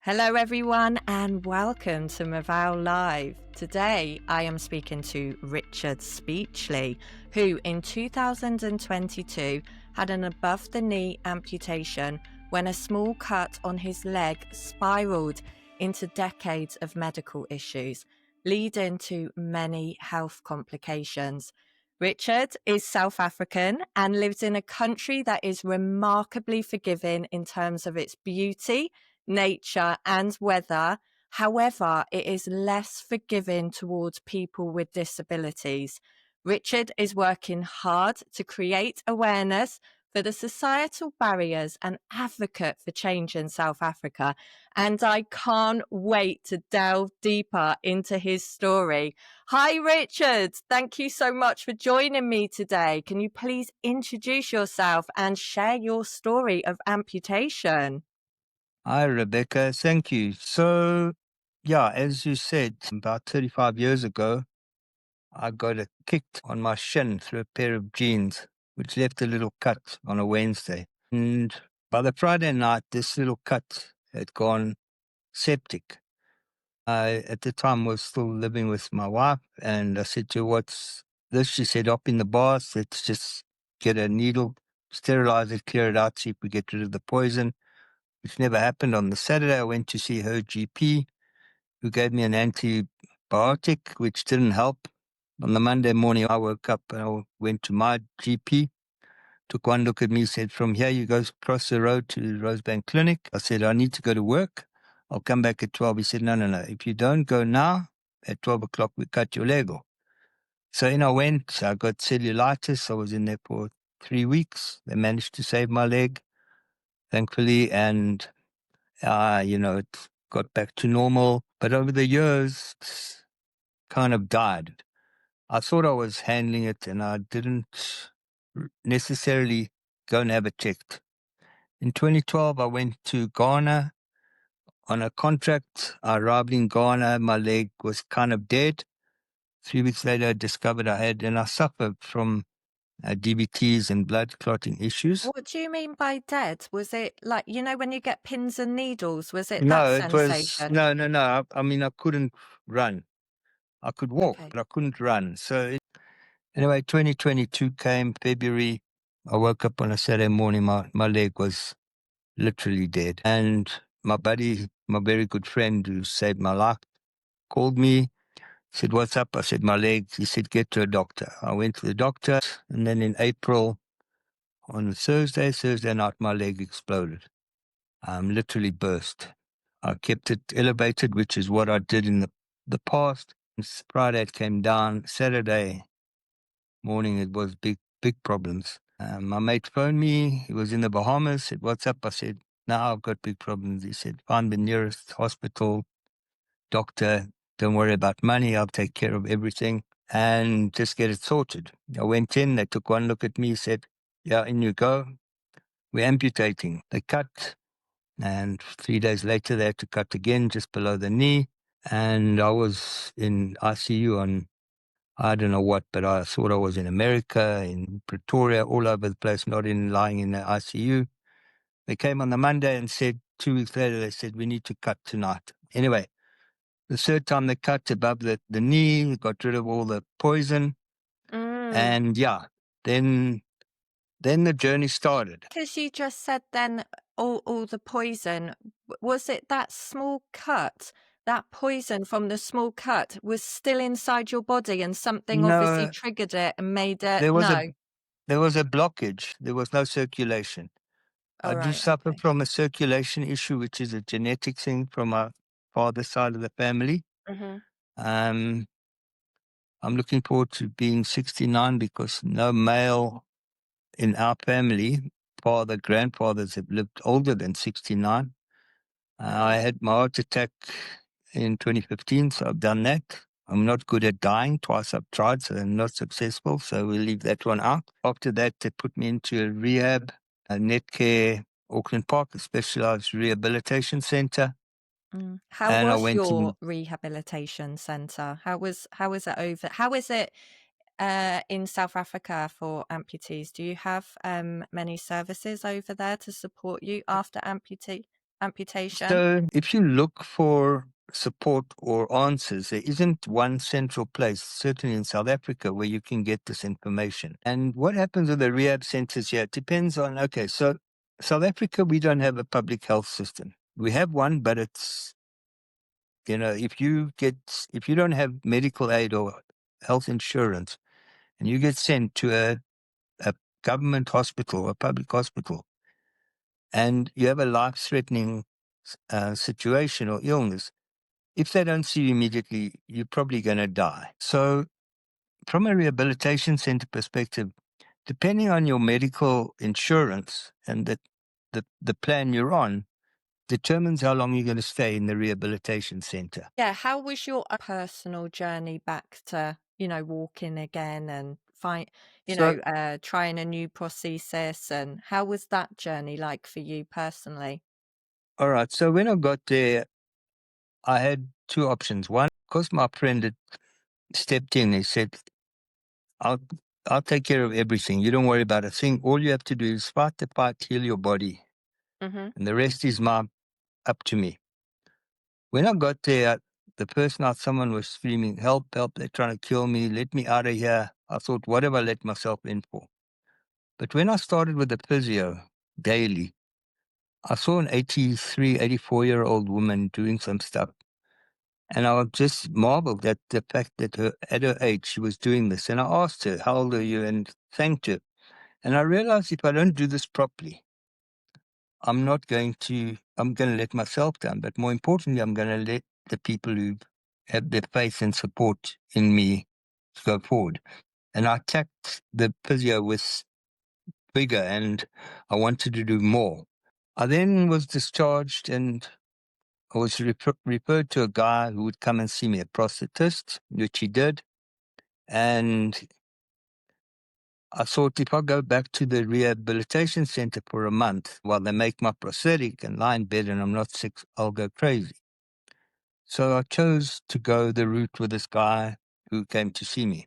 Hello everyone and welcome to Movao Live. Today I am speaking to Richard Speechley, who in 2022 had an above-the-knee amputation when a small cut on his leg spiraled into decades of medical issues, leading to many health complications. Richard is South African and lives in a country that is remarkably forgiving in terms of its beauty, nature and weather. However, it is less forgiving towards people with disabilities. Richard is working hard to create awareness for the societal barriers and advocate for change in South Africa. And I can't wait to delve deeper into his story. Hi, Richard. Thank you so much for joining me today. Can you please introduce yourself and share your story of amputation? Hi, Rebecca. Thank you. So, yeah, as you said, about 35 years ago, I got a kick on my shin through a pair of jeans, which left a little cut on a Wednesday. And by the Friday night, this little cut had gone septic. I, at the time, was still living with my wife, and I said to her, "What's this?" She said, "Hop in the bath. Let's just get a needle, sterilize it, clear it out, see if we get rid of the poison," which never happened. On the Saturday, I went to see her GP, who gave me an antibiotic, which didn't help. On the Monday morning, I woke up and I went to my GP, took one look at me, said, "From here, you go across the road to Rosebank Clinic." I said, "I need to go to work. I'll come back at 12. He said, "No. If you don't go now, at 12 o'clock, we cut your leg off." So in I went. I got cellulitis. I was in there for 3 weeks. They managed to save my leg, thankfully, and it got back to normal. But over the years, it's kind of died. I thought I was handling it, and I didn't necessarily go and have it checked. In 2012, I went to Ghana on a contract. I arrived in Ghana. My leg was kind of dead. 3 weeks later, I discovered and I suffered from DVTs and blood clotting issues. What do you mean by dead? Was it like, when you get pins and needles, was it that No, it was, sensation? no. I mean, I couldn't run. I could walk, Okay. but I couldn't run. So anyway, 2022 came, February. I woke up on a Saturday morning. My leg was literally dead. And my buddy, my very good friend who saved my life, called me, said, "What's up?" I said, "My leg." He said, "Get to a doctor." I went to the doctor. And then in April, on Thursday night, my leg exploded. Literally burst. I kept it elevated, which is what I did in the past. Friday it came down. Saturday morning it was big problems. My mate phoned me. He was in the Bahamas. Said, "What's up?" I said, "Now I've got big problems." He said, "Find the nearest hospital, doctor. Don't worry about money. I'll take care of everything and just get it sorted." I went in. They took one look at me, said, "Yeah, in you go. We're amputating." They cut. And 3 days later, they had to cut again just below the knee. And I was in ICU on, I don't know what, but I thought I was in America, in Pretoria, all over the place, not lying in the ICU. They came on the Monday and said, 2 weeks later, they said, "We need to cut tonight." Anyway, the third time they cut above the knee, got rid of all the poison. And yeah, then the journey started. Because you just said then all the poison, was it that small cut? That poison from the small cut was still inside your body and something obviously No, triggered it and made it, there was a no. there was a blockage. There was no circulation. I All do right, suffer okay. from a circulation issue, which is a genetic thing from my father's side of the family. Mm-hmm. Um, I'm looking forward to being 69 because no male in our family, grandfathers have lived older than 69. I had my heart attack in 2015, so I've done that. I'm not good at dying. Twice I've tried, so I'm not successful. So we'll leave that one out. After that, they put me into a rehab, a Netcare, Auckland Park, a specialized rehabilitation center. How And I was went your in. rehabilitation center? How is it over? How is it in South Africa for amputees? Do you have many services over there to support you after amputee? amputation? So if you look for support or answers, there isn't one central place, certainly in South Africa, where you can get this information. And what happens with the rehab centers here, it depends on, okay, so South Africa, we don't have a public health system. We have one, but it's, if you don't have medical aid or health insurance and you get sent to a government hospital, a public hospital, and you have a life-threatening situation or illness, if they don't see you immediately, you're probably going to die. So from a rehabilitation center perspective, depending on your medical insurance and the plan you're on, determines how long you're going to stay in the rehabilitation center. Yeah, how was your personal journey back to, walking again and So, trying a new prosthesis, and how was that journey like for you personally? all right. So when I got there, I had two options. One, because my friend had stepped in, he said, I'll I'll take care of everything. You don't worry about a thing. All you have to do is fight the fight, heal your body, Mhm. and the rest is up to me. When I got there, the first night someone was screaming, "Help, help, they're trying to kill me, let me out of here." I thought, what have I let myself in for? But when I started with the physio daily, I saw an 83, 84-year-old woman doing some stuff. And I just marveled at the fact that at her age, she was doing this. And I asked her, "How old are you?" and thanked her. And I realized if I don't do this properly, I'm going to let myself down. But more importantly, I'm going to let the people who have their faith and support in me go forward. And I attacked the physio with vigor, and I wanted to do more. I then was discharged, and I was referred to a guy who would come and see me, a prosthetist, which he did. And I thought, if I go back to the rehabilitation center for a month while they make my prosthetic and lie in bed and I'm not sick, I'll go crazy. So I chose to go the route with this guy who came to see me.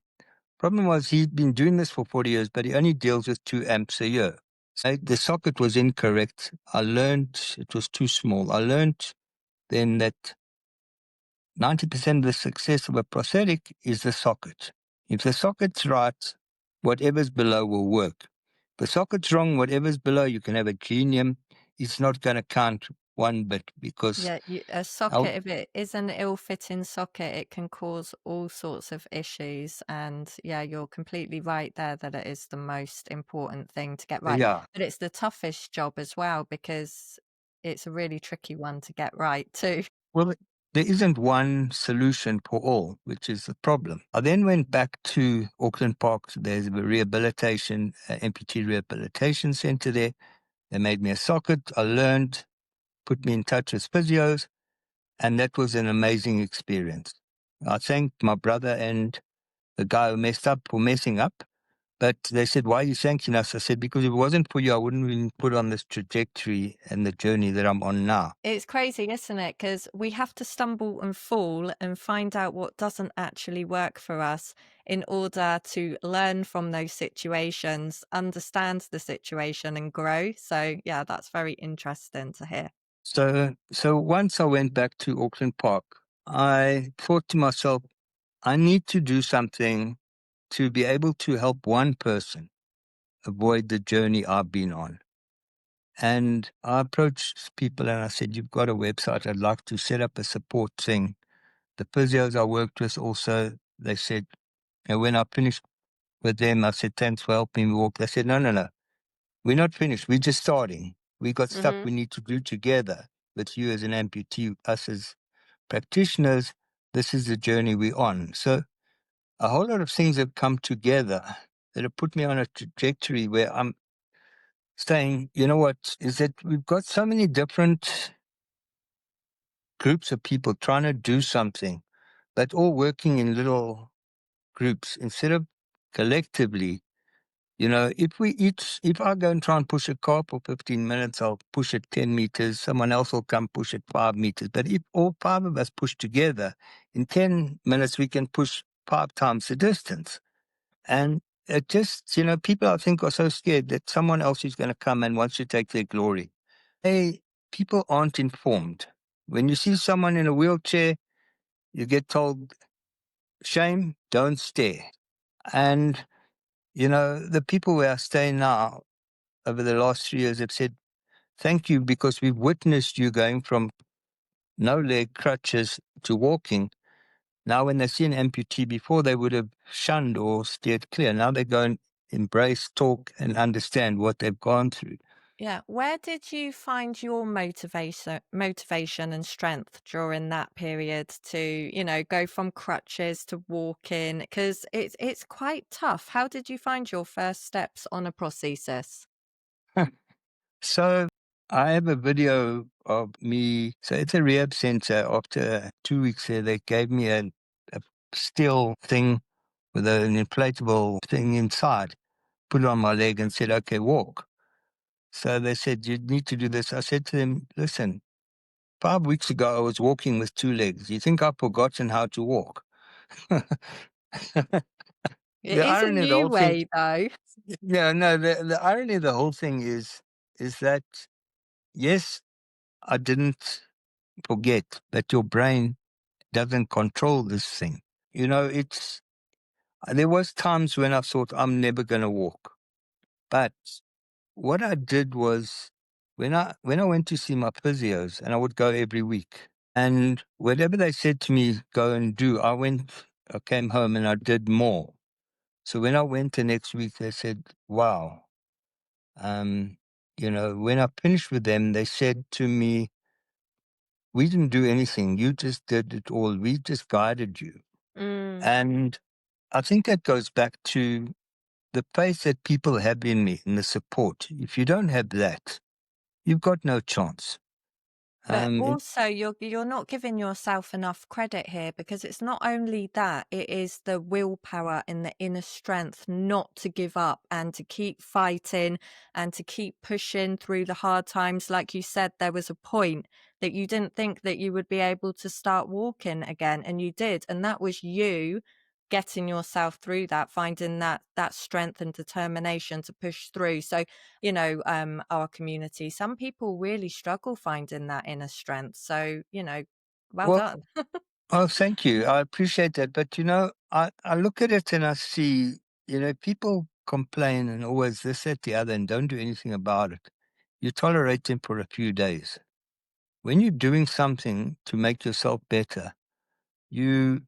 Problem was, he'd been doing this for 40 years, but he only deals with 2 amps a year. So the socket was incorrect. I learned it was too small. I learned then that 90% of the success of a prosthetic is the socket. If the socket's right, whatever's below will work. If the socket's wrong, whatever's below, you can have a genium. It's not going to count one bit because Yeah, a socket, if it is an ill-fitting socket, it can cause all sorts of issues. And yeah, you're completely right there that it is the most important thing to get right. yeah. But it's the toughest job as well because it's a really tricky one to get right too. Well, there isn't one solution for all, which is the problem. I then went back to Auckland Park. There's a rehabilitation, amputee rehabilitation center there. They made me a socket. I learned, put me in touch with physios, and that was an amazing experience. I thanked my brother and the guy who messed up for messing up. But they said, "Why are you thanking us?" I said, "Because if it wasn't for you, I wouldn't have been put on this trajectory and the journey that I'm on now." It's crazy, isn't it? Because we have to stumble and fall and find out what doesn't actually work for us in order to learn from those situations, understand the situation and grow. So yeah, that's very interesting to hear. So once I went back to Auckland Park, I thought to myself, I need to do something to be able to help one person avoid the journey I've been on. And I approached people and I said, "You've got a website. I'd like to set up a support thing." The physios I worked with also, they said, and when I finished with them, I said, "Thanks for helping me walk." They said, "No, no, no. We're not finished. We're just starting. We got stuff Hmm. we need to do together with you as an amputee, us as practitioners. This is the journey we're on." So a whole lot of things have come together that have put me on a trajectory where I'm saying, you know what, is that we've got so many different groups of people trying to do something, but all working in little groups instead of collectively. If I go and try and push a car for 15 minutes, I'll push it 10 meters. Someone else will come push it 5 meters. But if all 5 of us push together, in 10 minutes, we can push 5 times the distance. And it just, people I think are so scared that someone else is going to come and wants to take their glory. people aren't informed. When you see someone in a wheelchair, you get told, shame, don't stare. And, the people where I stay now over the last 3 years have said, thank you, because we've witnessed you going from no leg crutches to walking. Now, when they see an amputee, before they would have shunned or steered clear. Now they go and embrace, talk, and understand what they've gone through. Yeah. Where did you find your motivation and strength during that period to, go from crutches to walking? Because it's quite tough. How did you find your first steps on a prosthesis? So I have a video of me. So it's a rehab center. After 2 weeks there, they gave me a steel thing with an inflatable thing inside, put it on my leg and said, okay, walk. So they said, you need to do this. I said to them, listen, 5 weeks ago, I was walking with 2 legs. You think I've forgotten how to walk? It The is a irony of the new whole thing, way, though. yeah, no, the irony of the whole thing is that, yes, I didn't forget that your brain doesn't control this thing. There was times when I thought I'm never going to walk. But what I did was when I went to see my physios, and I would go every week, and whatever they said to me, go and do, I came home and I did more. So when I went the next week, they said, wow. When I finished with them, they said to me, we didn't do anything. You just did it all. We just guided you. Mm. And I think that goes back to the faith that people have in me and the support. If you don't have that, you've got no chance. But It- also, you're not giving yourself enough credit here, because it's not only that, it is the willpower and the inner strength not to give up and to keep fighting and to keep pushing through the hard times. Like you said, there was a point that you didn't think that you would be able to start walking again, and you did. And that was you getting yourself through that, finding that strength and determination to push through. So our community, some people really struggle finding that inner strength. So, well well, done. oh, thank you. I appreciate that. But, I look at it and I see, people complain and always this, that, the other, and don't do anything about it. You tolerate them for a few days. When you're doing something to make yourself better, you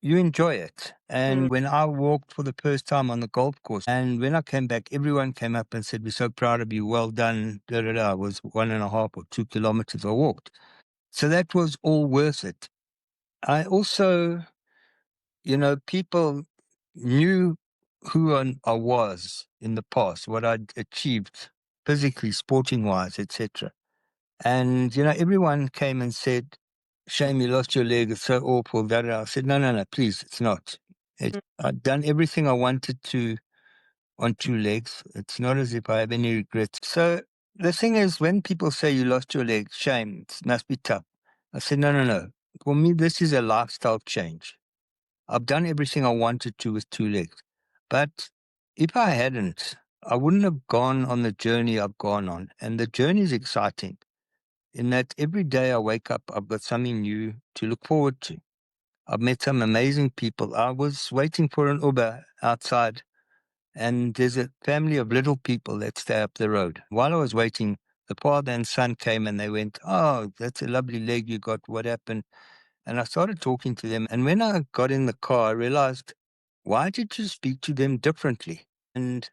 you enjoy it. Mm. And when I walked for the first time on the golf course, and when I came back, everyone came up and said, we're so proud of you. Well done. Da, da, da. It was 1.5 or 2 kilometers I walked. So that was all worth it. I also, people knew who I was in the past, what I'd achieved physically, sporting wise, etc. And, everyone came and said, shame you lost your leg. It's so awful. Da, da, da. I said, no, no, no, please, it's not. Mm. I'd done everything I wanted to on 2 legs. It's not as if I have any regrets. So the thing is, when people say you lost your leg, shame, it must be tough. I said, no, no, no. For me, this is a lifestyle change. I've done everything I wanted to with 2 legs. But if I hadn't, I wouldn't have gone on the journey I've gone on. And the journey is exciting in that every day I wake up, I've got something new to look forward to. I've met some amazing people. I was waiting for an Uber outside, and there's a family of little people that stay up the road. While I was waiting, the father and son came and they went, oh, that's a lovely leg you got. What happened? And I started talking to them. And when I got in the car, I realized, why did you speak to them differently? And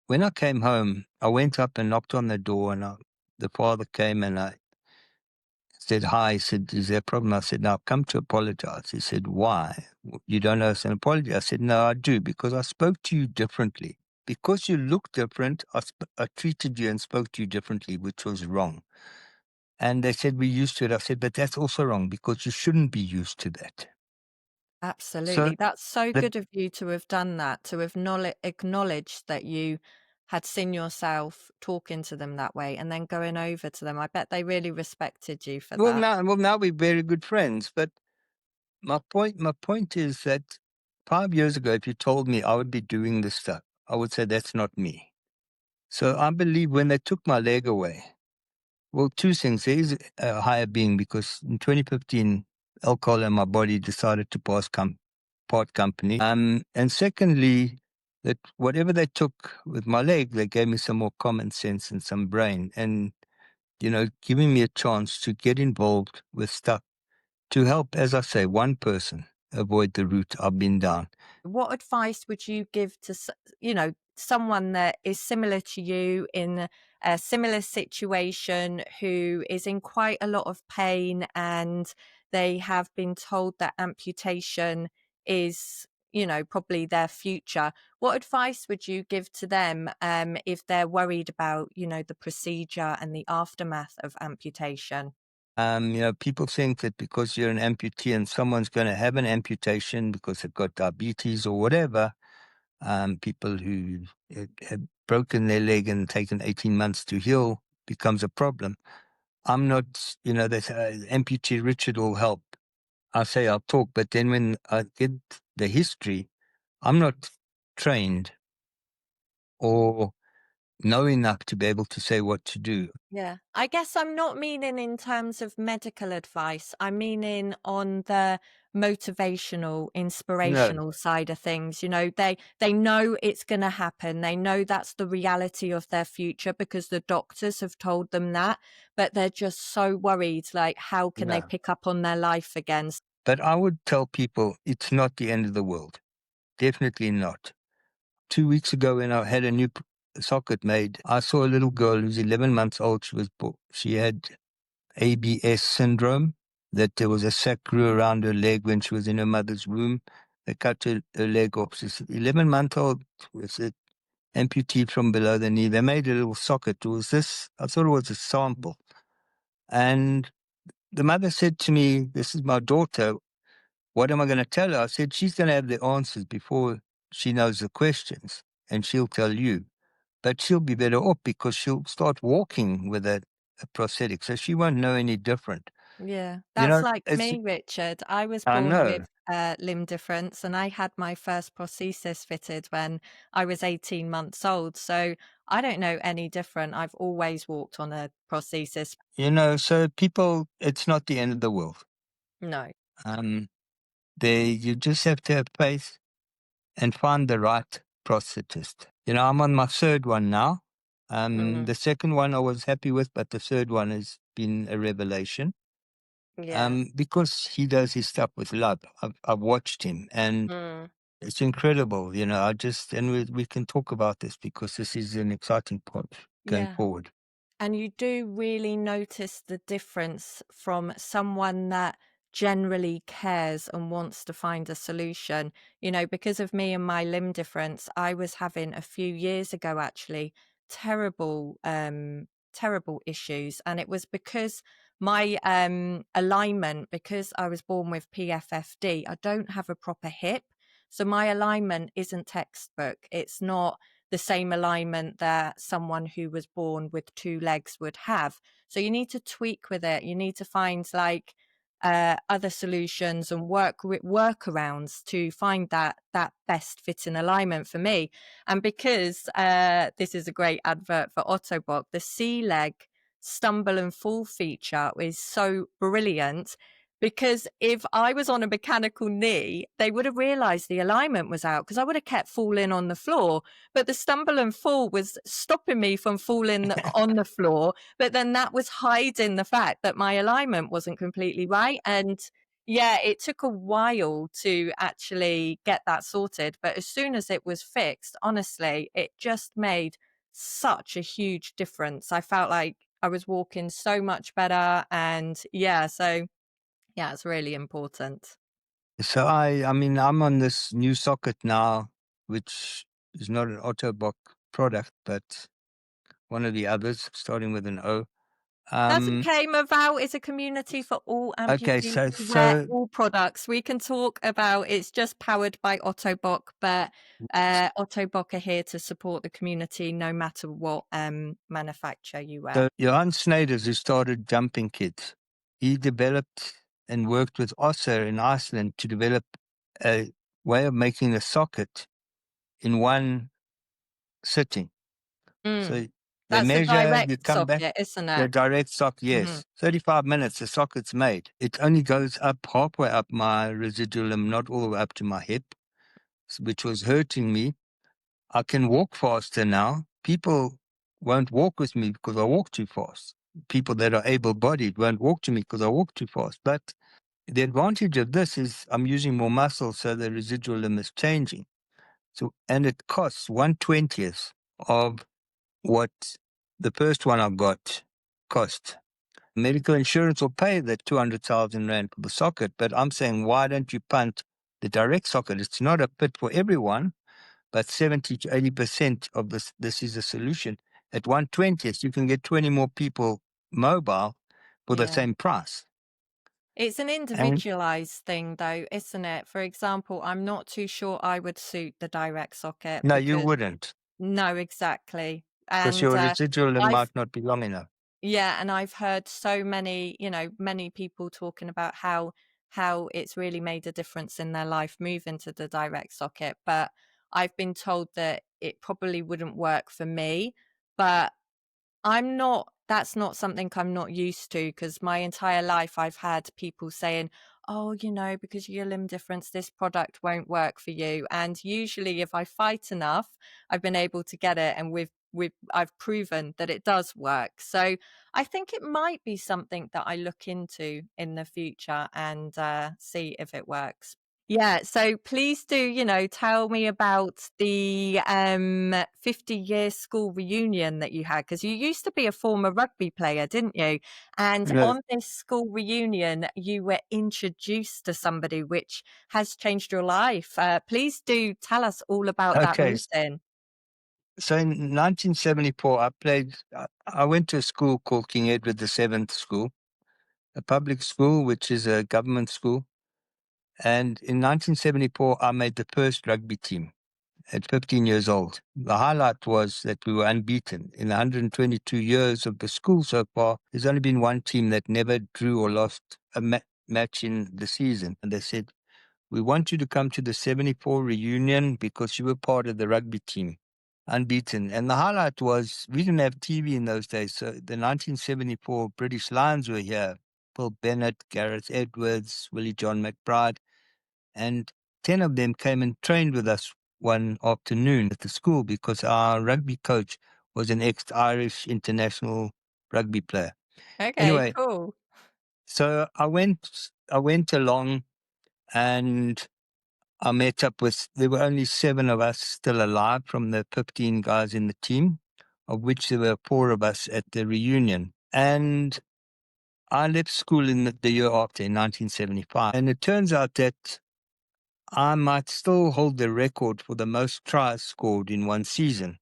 when I came home, I went up and knocked on the door, and the father came and I said, hi. He said, is there a problem? I said, no, I've come to apologize. He said, why? You don't owe us an apology. I said, no, I do, because I spoke to you differently. Because you look different, I treated you and spoke to you differently, which was wrong. And they said, we're used to it. I said, but that's also wrong, because you shouldn't be used to that. So Absolutely. That's so the good of you to have done that, to have acknowledged that you had seen yourself talking to them that way and then going over to them. I bet they really respected you for that. now we're very good friends. But my point is that 5 years ago, if you told me I would be doing this stuff, I would say that's not me. So I believe when they took my leg away, Well, two things. There is a higher being because in 2015, alcohol in my body decided to part company. And secondly, that whatever they took with my leg, they gave me some more common sense and some brain, and giving me a chance to get involved with stuff to help, as I say, one person avoid the route I've been down. What advice would you give to, someone that is similar to you in a similar situation who is in quite a lot of pain and they have been told that amputation is, probably their future? What advice would you give to them if they're worried about, the procedure and the aftermath of amputation? People think that because you're an amputee and someone's going to have an amputation because they've got diabetes or whatever, people who have broken their leg and taken 18 months to heal becomes a problem. I'm not, they say, amputee Richard will help. I say I'll talk, but then when I get the history, I'm not trained or know enough to be able to say what to do. Yeah. I guess I'm not meaning in terms of medical advice. I'm meaning on the motivational, No, inspirational side of things. They know it's going to happen. They know that's the reality of their future because the doctors have told them that, but they're just so worried, like how can they no. pick up on their life again? But I would tell people it's not the end of the world. Definitely not. 2 weeks ago, when I had a new socket made, I saw a little girl who's 11 months old. She had ABS syndrome, that there was a sac grew around her leg when she was in her mother's womb. They cut her leg off. She's 11-month-old with an amputee from below the knee. They made a little socket. It was this, I thought it was a sample. And the mother said to me, "This is my daughter. What am I going to tell her?" I said, "She's going to have the answers before she knows the questions, and she'll tell you. But she'll be better off because she'll start walking with a prosthetic, so she won't know any different." Yeah, that's like It's, me, Richard. I was I born with know, limb difference, and I had my first prosthesis fitted when I was 18 months old. So I don't know any different. I've always walked on a prosthesis. so people, it's not the end of the world. No. Um, you just have to have faith and find the right prosthetist. I'm on my third one now. Mm, The second one I was happy with, but the third one has been a revelation. yeah. Because he does his stuff with love. I've watched him, and Mm, it's incredible. And we can talk about this because this is an exciting point going yeah. forward. And you do really notice the difference from someone that generally cares and wants to find a solution. Because of me and my limb difference, I was having a few years ago actually terrible, terrible issues. And it was because my alignment, because I was born with PFFD, I don't have a proper hip. So my alignment isn't textbook. It's not the same alignment that someone who was born with two legs would have. So you need to tweak with it. You need to find like other solutions and workarounds to find that best fitting alignment for me. And because this is a great advert for Ottobock, the C leg stumble and fall feature is so brilliant. Because if I was on a mechanical knee, they would have realized the alignment was out because I would have kept falling on the floor. But the stumble and fall was stopping me from falling on the floor. But then that was hiding the fact that my alignment wasn't completely right. And yeah, it took a while to actually get that sorted. But as soon as it was fixed, honestly, it just made such a huge difference. I felt like I was walking so much better. And yeah, it's really important. So I'm on this new socket now, which is not an Ottobock product, but one of the others, starting with an O. That's Um, okay. Movao is a community for all okay, amputees so to wear so all products. We can talk about it's just powered by Ottobock, but Ottobock are here to support the community no matter what manufacturer you wear. so Johan Snyders, who started Jumping Kids, he developed and worked with Ossa in Iceland to develop a way of making a socket in one sitting. Mm, So They That's the measure, direct you come back, socket, isn't the it? direct socket, Hmm. yes. 35 minutes, the socket's made. It only goes up halfway up my residual limb, not all the way up to my hip, which was hurting me. I can walk faster now. People won't walk with me because I walk too fast. People that are able-bodied won't walk to me because I walk too fast. But the advantage of this is I'm using more muscle, so the residual limb is changing. So, and it costs 1/20th of what the first one I got cost. Medical insurance will pay the 200,000 Rand for the socket, but I'm saying, why don't you punt the direct socket? It's not a fit for everyone, but 70 to 80% of this is a solution. At 1/20th, you can get 20 more people mobile for the Yeah. same price. It's an And individualized thing though, isn't it? For example, I'm not too sure I would suit the direct socket no, you because wouldn't, no, exactly. because And your residual limb I've might not be long enough. yeah, and I've heard so many, many people talking about how it's really made a difference in their life moving to the direct socket. But I've been told that it probably wouldn't work for me. But that's not something I'm not used to because my entire life I've had people saying, oh, because of your limb difference, this product won't work for you. And usually if I fight enough, I've been able to get it. And I've proven that it does work. So I think it might be something that I look into in the future and see if it works. Yeah, so please do, tell me about the 50-year school reunion that you had, because you used to be a former rugby player, didn't you? And No. on this school reunion, you were introduced to somebody which has changed your life. Please do tell us all about that Okay. meeting. So in 1974, I went to a school called King Edward the Seventh School, a public school, which is a government school. And in 1974, I made the first rugby team at 15 years old. The highlight was that we were unbeaten. In 122 years of the school so far, there's only been one team that never drew or lost a match in the season. And they said, we want you to come to the 74 reunion because you were part of the rugby team, unbeaten. And the highlight was we didn't have TV in those days. So the 1974 British Lions were here. Bill Bennett, Gareth Edwards, Willie John McBride, and 10 of them came and trained with us one afternoon at the school because our rugby coach was an ex-Irish international rugby player. Okay, Anyway, cool. so I went along and I met up with, there were only 7 of us still alive from the 15 guys in the team, of which there were 4 of us at the reunion. And I left school in the year after, in 1975. And it turns out that I might still hold the record for the most tries scored in one season.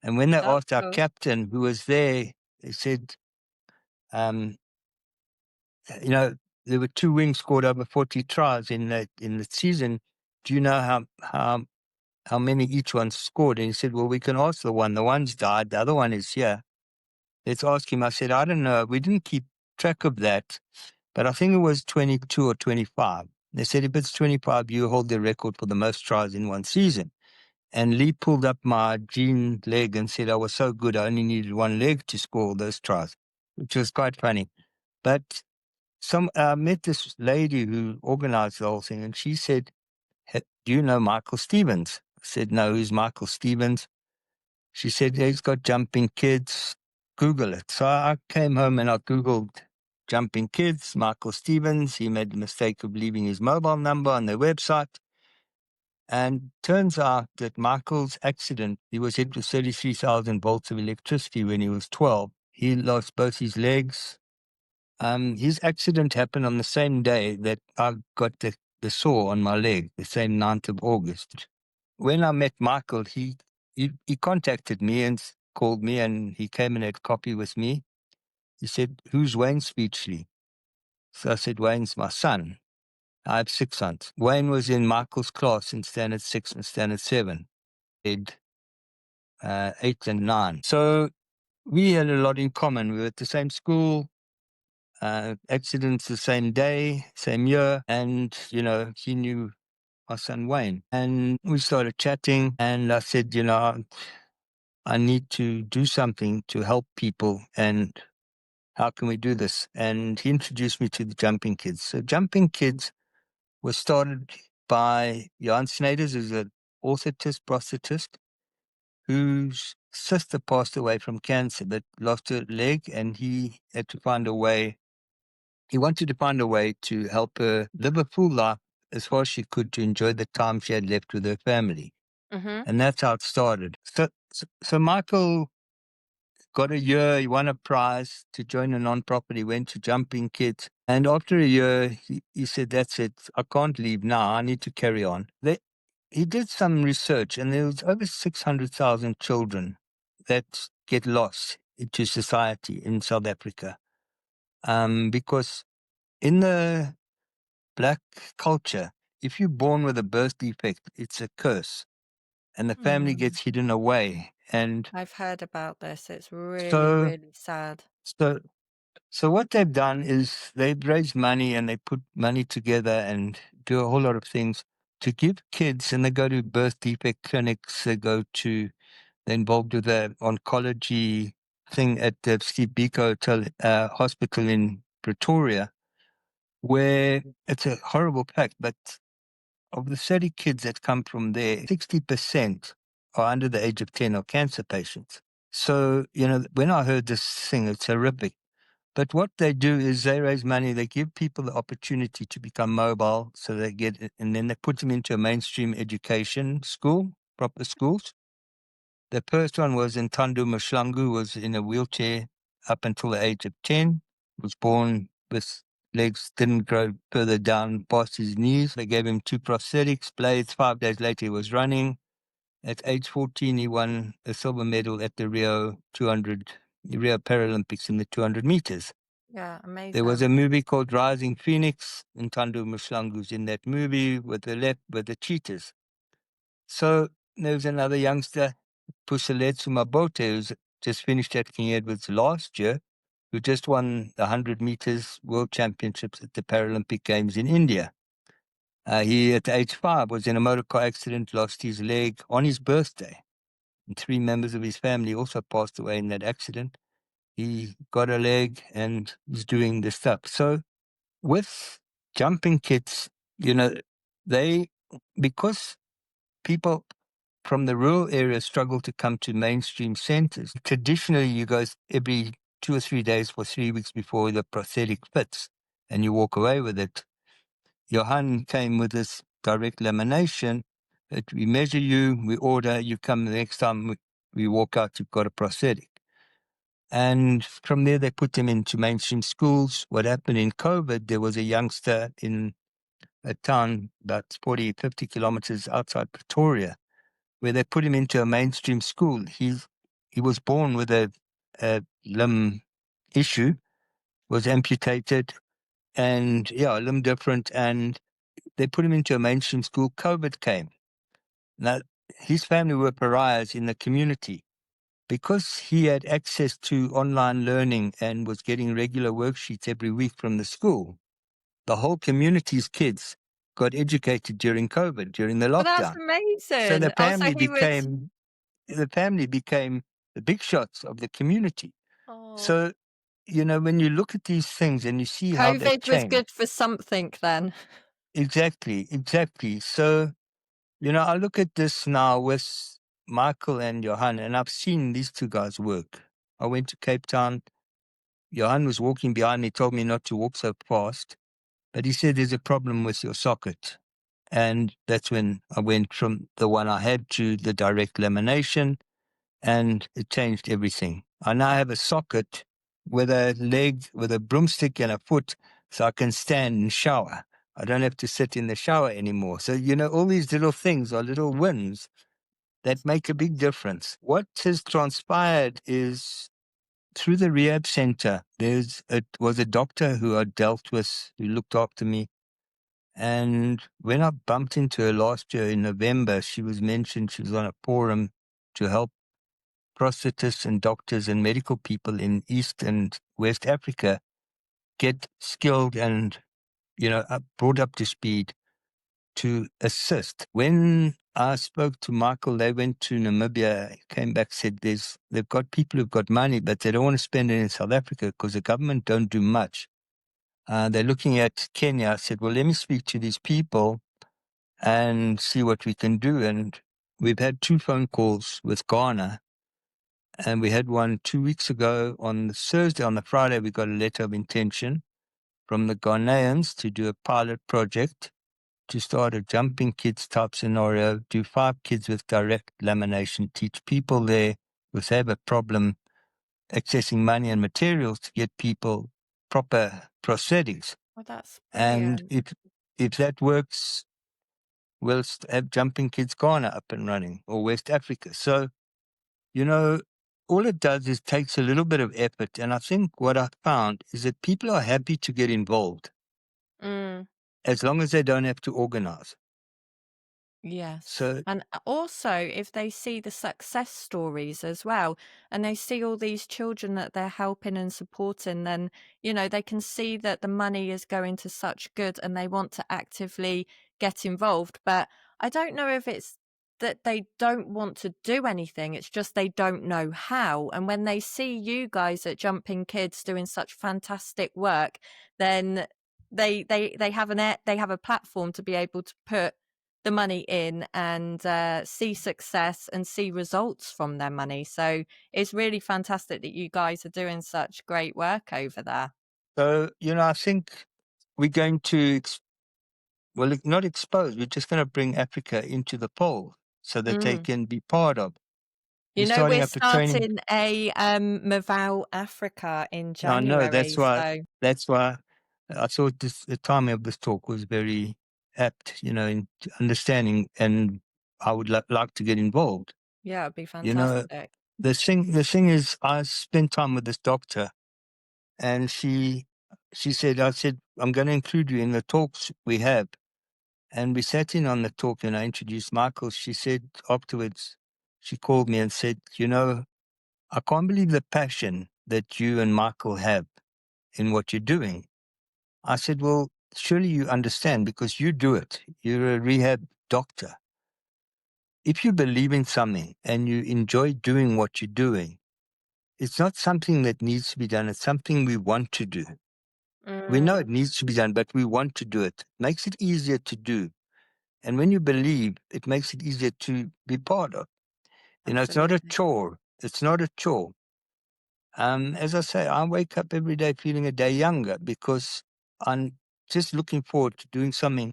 And when they That's asked our cool. captain who was there, they said, um, you know, there were 2 wings scored over 40 tries in the season. Do you know how many each one scored? And he said, well, we can ask the one. The one's died. The other one is here. Let's ask him. I said, I don't know. We didn't keep track of that, but I think it was 22 or 25. They said, if it's 25, you hold the record for the most tries in one season. And Lee pulled up my jean leg and said I was so good I only needed one leg to score those tries, which was quite funny. But I met this lady who organized the whole thing, and she said, do you know Michel Stevens? I said, no, who's Michel Stevens? She said, yeah, he's got Jumping Kids. Google it. So I came home and I Googled Jumping Kids, Michel Stevens. He made the mistake of leaving his mobile number on their website. And turns out that Michael's accident, he was hit with 33,000 volts of electricity when he was 12. He lost both his legs. His accident happened on the same day that I got the sore on my leg, the same 9th of August. When I met Michael, he contacted me and called me, and he came and had coffee with me. He said, who's Wayne Speechley? So I said, Wayne's my son. I have 6 sons. Wayne was in Michael's class in standard 6 and standard 7. 8 and 9. So we had a lot in common. We were at the same school, accidents the same day, same year. And, he knew my son Wayne. And we started chatting. And I said, I need to do something to help people, and how can we do this? And he introduced me to the Jumping Kids. So Jumping Kids was started by Jan Snyders, who's an orthotist, prosthetist, whose sister passed away from cancer, but lost her leg, and he had to find a way. He wanted to find a way to help her live a full life as far as she could, to enjoy the time she had left with her family. Mm-hmm. And that's how it started. So Michael got a year, he won a prize to join a non-profit. He went to Jumping Kids. And after a year, he said, that's it. I can't leave now. I need to carry on. He did some research, and there was over 600,000 children that get lost into society in South Africa. Because in the Black culture, if you're born with a birth defect, it's a curse, and the family gets hidden away. And I've heard about this. It's really, so, really sad. so, so what they've done is they've raised money, and they put money together and do a whole lot of things to give kids, and they go to birth defect clinics, they're involved with the oncology thing at the Steve Biko Hospital in Pretoria, where it's a horrible fact, but of the 30 kids that come from there, 60% are under the age of 10 are cancer patients. So, when I heard this thing, it's horrific. But what they do is they raise money, they give people the opportunity to become mobile, so they get it, and then they put them into a mainstream education school, proper schools. The first one was in Thando Mashlangu, who was in a wheelchair up until the age of 10, was born with legs, didn't grow further down past his knees. They gave him 2 prosthetics, blades. 5 days later, he was running. At age 14, he won a silver medal at the Rio Paralympics in the 200 meters. Yeah, There was amazing. a movie called Rising Phoenix, and Thando Mashlangu's in that movie with the cheetahs. So there was another youngster, Puseletsu Mabote, who's just finished at King Edward's last year, who just won the 100 meters world championships at the Paralympic Games in India. He, at age 5, was in a motor car accident, lost his leg on his birthday. And 3 members of his family also passed away in that accident. He got a leg and is doing this stuff. So with Jumping Kids, because people from the rural areas struggle to come to mainstream centers. Traditionally, you go every 2 or 3 days for 3 weeks before the prosthetic fits, and you walk away with it. Johan came with this direct lamination that we measure you, we order, you come the next time we walk out, you've got a prosthetic. And from there, they put them into mainstream schools. What happened in COVID, there was a youngster in a town about 40, 50 kilometers outside Pretoria, where they put him into a mainstream school. He was born with a limb issue, was amputated, and a limb different, and they put him into a mainstream school. COVID came. Now, his family were pariahs in the community. Because he had access to online learning and was getting regular worksheets every week from the school, the whole community's kids got educated during COVID, during the Well, that's lockdown. So amazing. Also, he was. the family became the big shots of the community. Oh, So, when you look at these things and you see how they've COVID was changed. good for something then. Exactly, exactly. So, I look at this now with Michael and Johan, and I've seen these 2 guys work. I went to Cape Town. Johan was walking behind me, told me not to walk so fast, but he said, there's a problem with your socket. And that's when I went from the one I had to the direct lamination, and it changed everything. I now have a socket with a leg, with a broomstick and a foot, so I can stand and shower. I don't have to sit in the shower anymore. So, all these little things are little wins that make a big difference. What has transpired is through the rehab center, was a doctor who I dealt with, who looked after me. And when I bumped into her last year in November, she was mentioned, she was on a forum to help prosthetists and doctors and medical people in East and West Africa get skilled and, brought up to speed to assist. When I spoke to Michael. They went to Namibia, came back, said they've got people who've got money, but they don't want to spend it in South Africa because the government don't do much. They're looking at Kenya. I said, well, let me speak to these people and see what we can do. And we've had 2 phone calls with Ghana. And we had one 2 weeks ago on the Thursday. On the Friday, we got a letter of intention from the Ghanaians to do a pilot project to start a jumping kids type scenario, do 5 kids with direct lamination, teach people there who have a problem accessing money and materials to get people proper prosthetics. Well, that's And brilliant. if that works, we'll have Jumping Kids Ghana up and running, or West Africa. So, you know, all it does is takes a little bit of effort. And I think what I found is that people are happy to get involved Mm. as long as they don't have to organize. Yes. So, And also, if they see the success stories as well, and they see all these children that they're helping and supporting, then, they can see that the money is going to such good and they want to actively get involved. But I don't know if it's that they don't want to do anything, it's just they don't know how. And when they see you guys at Jumping Kids doing such fantastic work, then they have they have a platform to be able to put the money in and see success and see results from their money. So it's really fantastic that you guys are doing such great work over there. I think we're going to, not expose, we're just going to bring Africa into the fold so that they Mm. can be part of. We're starting We're up a training. starting a Movao Africa in I know, January. So that's why I thought the timing of this talk was very apt, in understanding, and I would like to get involved. yeah, it'd be You know, fantastic. the thing is, I spent time with this doctor, and she said, I said, I'm going to include you in the talks we have. And we sat in on the talk, and I introduced Michael. She said afterwards, she called me and said, I can't believe the passion that you and Michael have in what you're doing. I said, well, surely you understand because you do it. You're a rehab doctor. If you believe in something and you enjoy doing what you're doing, it's not something that needs to be done. It's something we want to do. We know it Mm, needs to be done, but we want to do it. Makes it easier to do. And when you believe, it makes it easier to be part of. It's not a absolutely. chore. It's not a chore. As I say, I wake up every day feeling a day younger because I'm just looking forward to doing something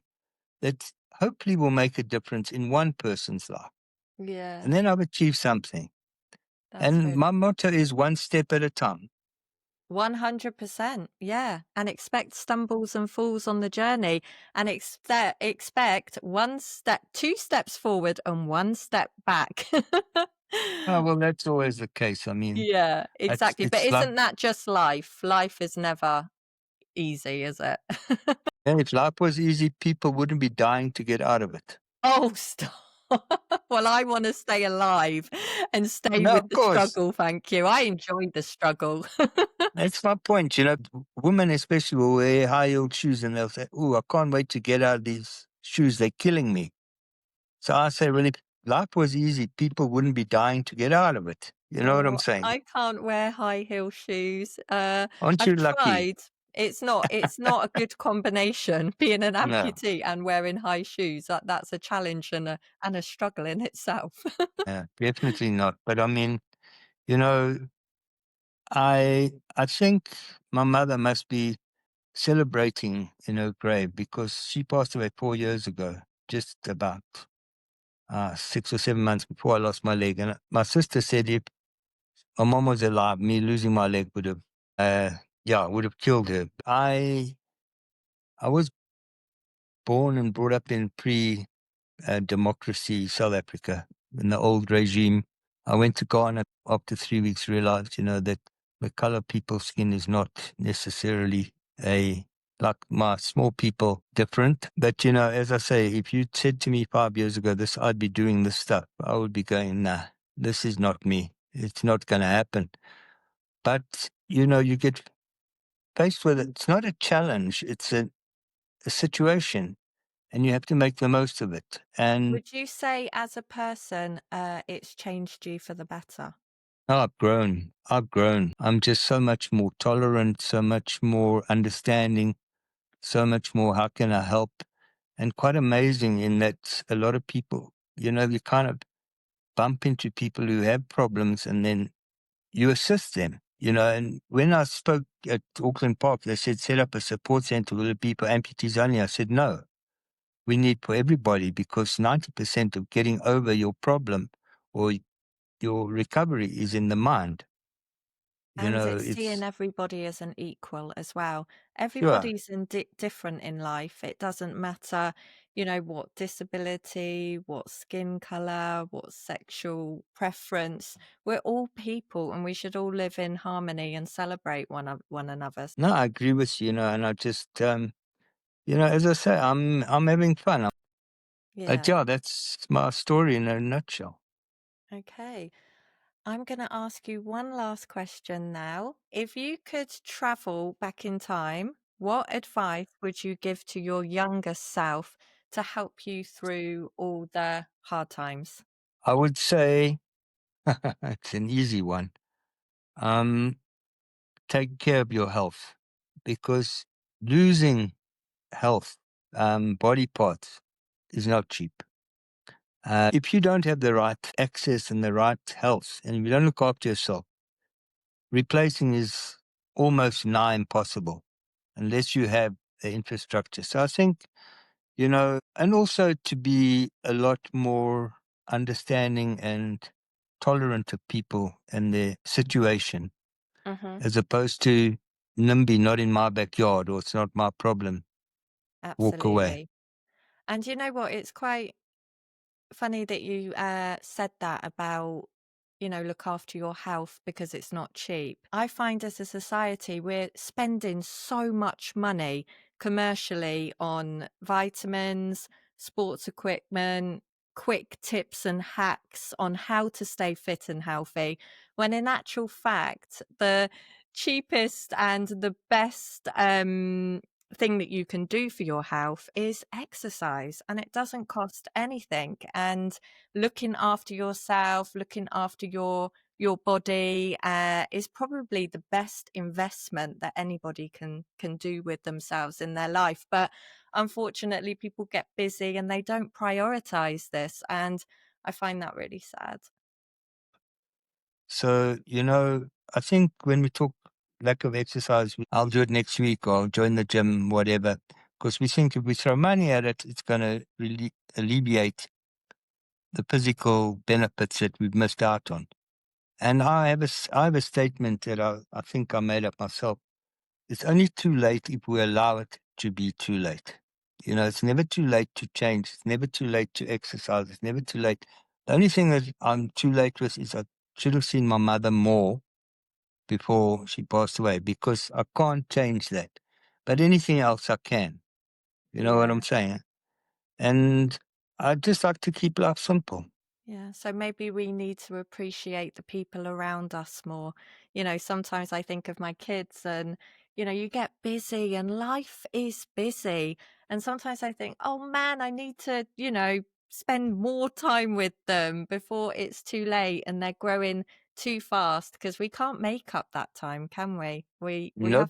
that hopefully will make a difference in one person's life. Yeah, And then I've achieved something. that's And really my motto is one step at a time. 100%. Yeah. And expect stumbles and falls on the journey and expect one step, 2 steps forward and 1 step back. Oh, well, that's always the case. I mean, Yeah, exactly. But it's like, isn't that just life? Life is never easy, is it? if life was easy, people wouldn't be dying to get out of it. Oh, stop. Well, I want to stay alive and stay No, with of the course. struggle. Thank you. I enjoyed the struggle. That's my point. Women especially will wear high-heeled shoes and they'll say, "Oh, I can't wait to get out of these shoes. They're killing me." So I say, well, if life was easy, people wouldn't be dying to get out of it. You know what I'm Oh, saying? I can't wear high heel shoes. Aren't you I've lucky? tried. It's not a good combination being an No, amputee and wearing high shoes. That's a challenge and a struggle in itself. yeah, definitely not. But I mean, you know, I think my mother must be celebrating in her grave because she passed away 4 years ago, just about 6 or 7 months before I lost my leg. And my sister said if my mom was alive, me losing my leg would have killed her. I was born and brought up in democracy South Africa in the old regime. I went to Ghana after 3 weeks, realized, that the color of people's skin is not necessarily like my small people, different. But, as I say, if you said to me 5 years ago, I'd be doing this stuff, I would be going, nah, this is not me. It's not going to happen. But, you get faced with it. It's not a challenge. It's a situation. and you have to make the most of it. And Would you say as a person, it's changed you for the better? I've grown. I've grown. I'm just so much more tolerant, so much more understanding, so much more how can I help? And quite amazing in that a lot of people, you kind of bump into people who have problems and then you assist them, And when I spoke at Auckland Park, they said set up a support center for the people, amputees only. I said, no, we need for everybody because 90% of getting over your problem or your recovery is in the mind. And it's seeing It's everybody as an equal as well. sure. Everybody's different in life. It doesn't matter, what disability, what skin color, what sexual preference. We're all people and we should all live in harmony and celebrate one another. No, I agree with you, and I just, as I say, I'm having fun. But Yeah. yeah, that's my story in a nutshell. Okay. I'm going to ask you one last question now. If you could travel back in time, what advice would you give to your younger self to help you through all the hard times? I would say it's an easy one. Um, take care of your health because losing health, body parts is not cheap. If you don't have the right access and the right health, and if you don't look after yourself, replacing is almost nigh impossible unless you have the infrastructure. So I think, and also to be a lot more understanding and tolerant of people and their situation, Hmm. as opposed to NIMBY, not in my backyard, or it's not my problem, walk away. Absolutely. And you know what? It's quite funny that you said that about, look after your health because it's not cheap. I find as a society, we're spending so much money commercially on vitamins, sports equipment, quick tips and hacks on how to stay fit and healthy, when in actual fact, the cheapest and the best thing that you can do for your health is exercise, and it doesn't cost anything. And looking after yourself, looking after your body is probably the best investment that anybody can do with themselves in their life. But unfortunately, people get busy and they don't prioritize this, and I find that really sad. So, I think when we talk lack of exercise, I'll do it next week or I'll join the gym, whatever, because we think if we throw money at it, it's going to really alleviate the physical benefits that we've missed out on. And I have a statement that I think I made up myself. It's only too late if we allow it to be too late. It's never too late to change. It's never too late to exercise. It's never too late. The only thing that I'm too late with is I should have seen my mother more before she passed away because I can't change that. But anything else I can. You know what I'm Yeah. saying? And I just like to keep life simple. Yeah, so maybe we need to appreciate the people around us more. Sometimes I think of my kids and, you get busy and life is busy. And sometimes I think, oh man, I need to, spend more time with them before it's too late and they're growing too fast, because we can't make up that time, can we? We Nope,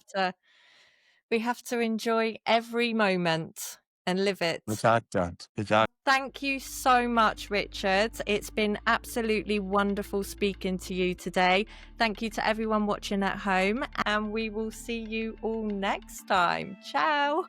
have to enjoy every moment and live it. without doubt. Without Thank you so much, Richard. It's been absolutely wonderful speaking to you today. Thank you to everyone watching at home, and we will see you all next time. Ciao.